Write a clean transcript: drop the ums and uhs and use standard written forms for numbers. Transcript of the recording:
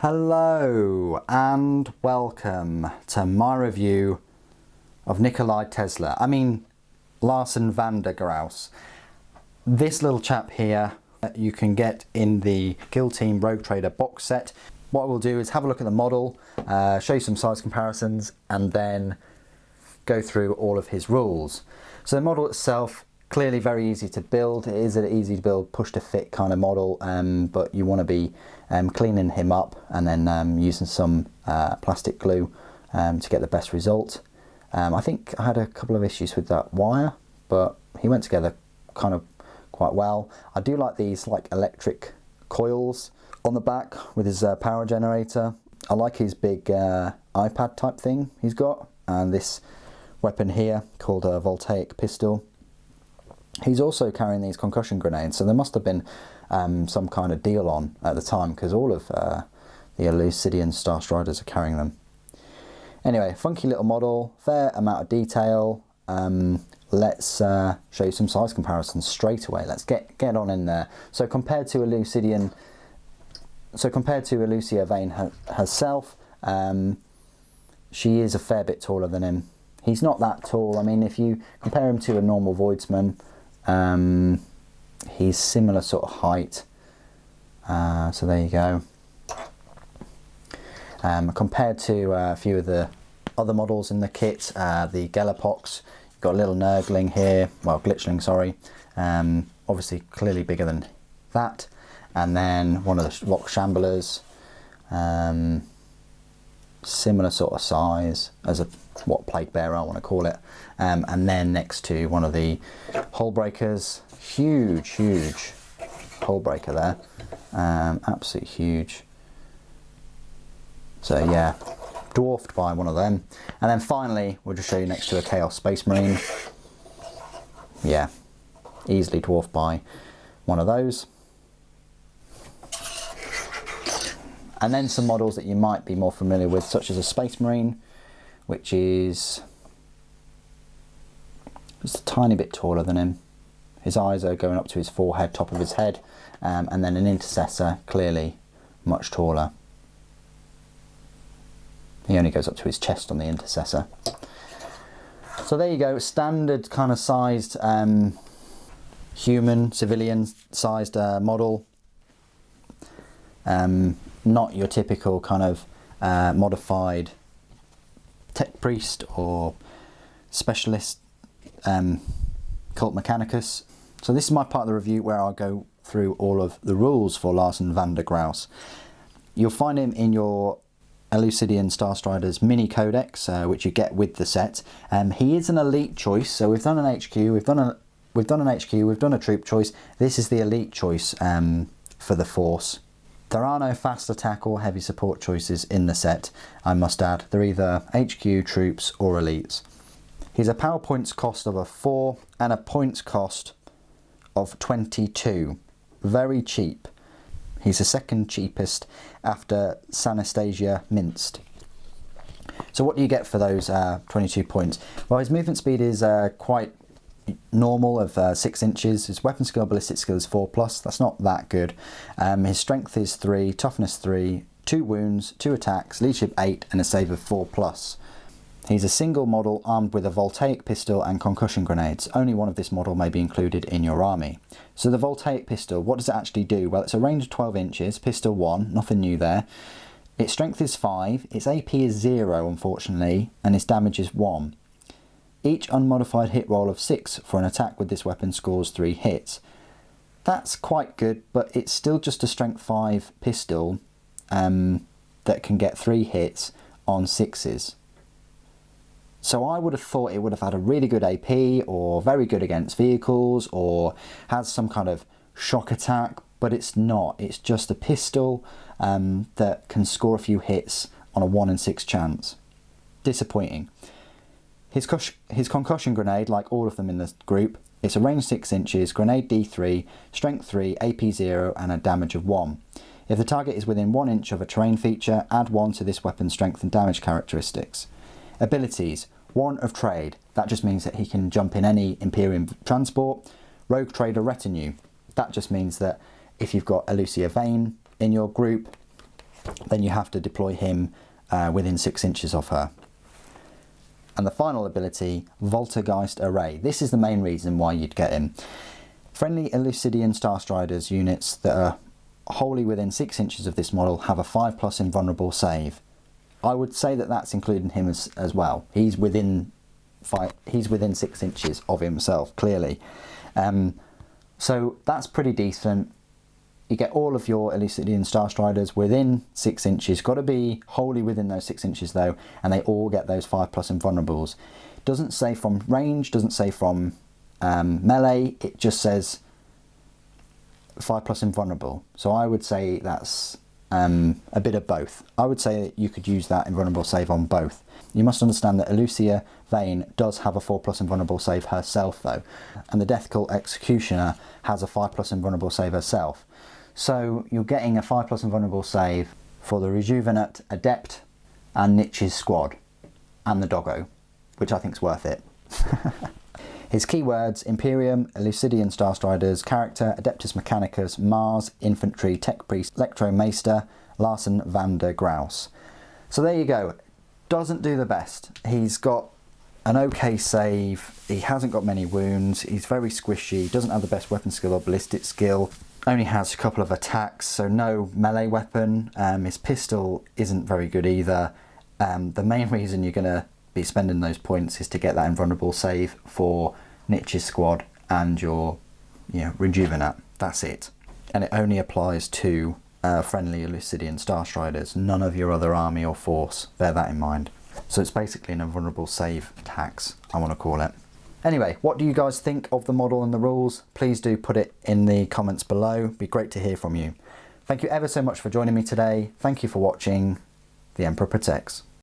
Hello and welcome to my review of Larsen van der Grauss. This little chap here you can get in the Kill Team Rogue Trader box set. What we'll do is have a look at the model, show you some size comparisons, and then go through all of his rules. So the model itself, clearly very easy to build. It is an easy to build, push to fit kind of model, but you want to be cleaning him up and then using some plastic glue to get the best result. I think I had a couple of issues with that wire, but he went together kind of quite well. I do like these like electric coils on the back with his power generator. I like his big iPad type thing he's got, and this weapon here called a Voltaic Pistol. He's also carrying these concussion grenades, so there must have been some kind of deal on at the time, because all of the Elucidian Starstriders are carrying them. Anyway, funky little model, fair amount of detail. Let's show you some size comparisons straight away. Let's get on in there. So compared to Elucia Vane herself, she is a fair bit taller than him. He's not that tall. I mean, if you compare him to a normal Voidsman, he's similar sort of height. So there you go. Compared to a few of the other models in the kit, the Gelapox, you've got a little Nurgling here, well, Glitchling, sorry. Obviously clearly bigger than that. And then one of the Rock Shamblers, similar sort of size as a Plague Bearer I want to call it, and then next to one of the Hull Breakers, huge Hull Breaker there, absolutely huge. So yeah, dwarfed by one of them. And then finally we'll just show you next to a Chaos Space Marine. Yeah, easily dwarfed by one of those. And then some models that you might be more familiar with, such as a Space Marine, which is just a tiny bit taller than him. His eyes are going up to his forehead, top of his head, and then an Intercessor, clearly much taller. He only goes up to his chest on the Intercessor. So there you go, standard kind of sized human, civilian sized model. Not your typical kind of modified tech priest or specialist cult mechanicus. So this is my part of the review where I'll go through all of the rules for Larsen van der Grauss. You'll find him in your Elucidian Starstriders mini codex, which you get with the set. He is an elite choice, so we've done an HQ, we've done a troop choice. This is the elite choice for the Force. There are no fast attack or heavy support choices in the set, I must add. They're either HQ, troops or elites. He's a power points cost of a 4 and a points cost of 22. Very cheap. He's the second cheapest after Sanastasia Minced. So what do you get for those 22 points? Well, his movement speed is quite normal of 6 inches. His weapon skill, ballistic skill is 4+. That's not that good. His strength is 3, toughness 3, 2 wounds, 2 attacks, leadership 8, and a save of 4+. He's a single model armed with a Voltaic Pistol and Concussion Grenades. Only one of this model may be included in your army. So the Voltaic Pistol, what does it actually do? Well, it's a range of 12 inches, pistol 1, nothing new there. Its strength is 5, its AP is 0 unfortunately, and its damage is 1. Each unmodified hit roll of 6 for an attack with this weapon scores 3 hits. That's quite good, but it's still just a strength 5 pistol that can get 3 hits on 6s. So I would have thought it would have had a really good AP, or very good against vehicles, or has some kind of shock attack, but it's not. It's just a pistol that can score a few hits on a 1 in 6 chance. Disappointing. His Concussion Grenade, like all of them in this group, it's a range 6 inches, grenade D3, strength 3, AP 0 and a damage of 1. If the target is within 1 inch of a terrain feature, add 1 to this weapon's strength and damage characteristics. Abilities: Warrant of Trade, that just means that he can jump in any Imperium transport. Rogue Trader Retinue, that just means that if you've got Elucia Vane in your group, then you have to deploy him within 6 inches of her. And the final ability, Voltergeist Array. This is the main reason why you'd get him. Friendly Elucidian Starstriders units that are wholly within 6 inches of this model have a 5+ invulnerable save. I would say that that's including him as well. He's within 6 inches of himself, clearly. So that's pretty decent. You get all of your Elucidian Starstriders within 6 inches. Got to be wholly within those 6 inches though, and they all get those 5+ invulnerables. Doesn't say from range, doesn't say from melee, it just says 5+ invulnerable. So I would say that's a bit of both. I would say that you could use that invulnerable save on both. You must understand that Elucia Vane does have a 4+ invulnerable save herself though, and the Death Cult Executioner has a 5+ invulnerable save herself. So you're getting a 5+ invulnerable save for the Rejuvenate, Adept and Niche's squad, and the Doggo, which I think is worth it. His keywords: Imperium, Elucidian Starstriders, Character, Adeptus Mechanicus, Mars, Infantry, Tech Priest, Electromaester, Larsen, van der Grauss. So there you go. Doesn't do the best. He's got an okay save, he hasn't got many wounds, he's very squishy, doesn't have the best weapon skill or ballistic skill, only has a couple of attacks, so no melee weapon. His pistol isn't very good either. The main reason you're going to be spending those points is to get that invulnerable save for Niche's squad and your Rejuvenate. That's it. And it only applies to friendly Elucidian Starstriders, none of your other army or force. Bear that in mind. So it's basically an invulnerable save tax, I want to call it. Anyway, what do you guys think of the model and the rules? Please do put it in the comments below. It'd be great to hear from you. Thank you ever so much for joining me today. Thank you for watching. The Emperor Protects.